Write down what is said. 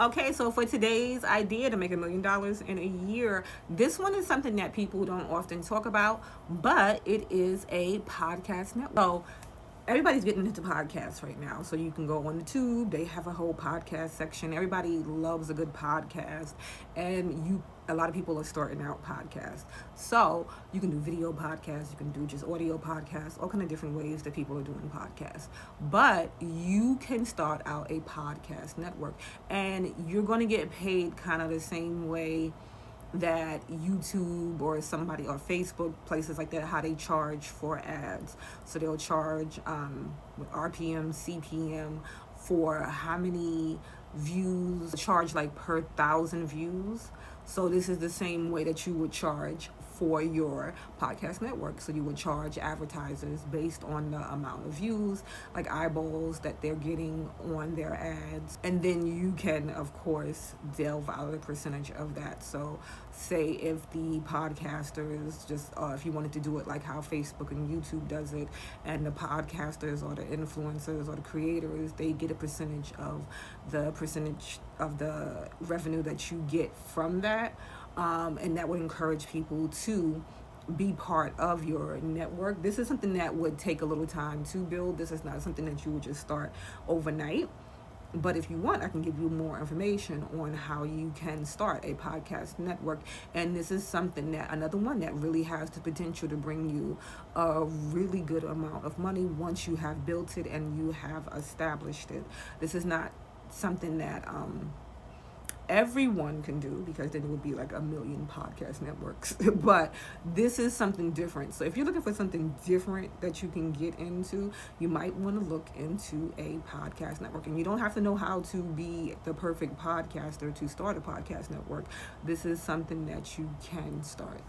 Okay, so for today's idea to make $1 million in a year, this one is something that people don't often talk about, but it is a podcast network. So everybody's getting into podcasts right now. So you can go on the tube, they have a whole podcast section. Everybody loves a good podcast, and a lot of people are starting out podcasts. So you can do video podcasts, you can do just audio podcasts, all kind of different ways that people are doing podcasts. But you can start out a podcast network, and you're going to get paid kind of the same way that YouTube or somebody or Facebook, places like that, how they charge for ads. So they'll charge with RPM, CPM for how many views, charge like per 1,000 views. So this is the same way that you would charge for your podcast network. So you would charge advertisers based on the amount of views, like eyeballs that they're getting on their ads. And then you can, of course, delve out a percentage of that. So say if the podcasters just, if you wanted to do it like how Facebook and YouTube does it, and the podcasters or the influencers or the creators, they get a percentage of the revenue that you get from that. And that would encourage people to be part of your network. This is something that would take a little time to build. This is not something that you would just start overnight. But if you want, I can give you more information on how you can start a podcast network. And this is another one that really has the potential to bring you a really good amount of money once you have built it and you have established it. This is not something that everyone can do, because then it would be like 1,000,000 podcast networks. But this is something different. So if you're looking for something different that you can get into, you might want to look into a podcast network. And you don't have to know how to be the perfect podcaster to start a podcast network. This is something that you can start.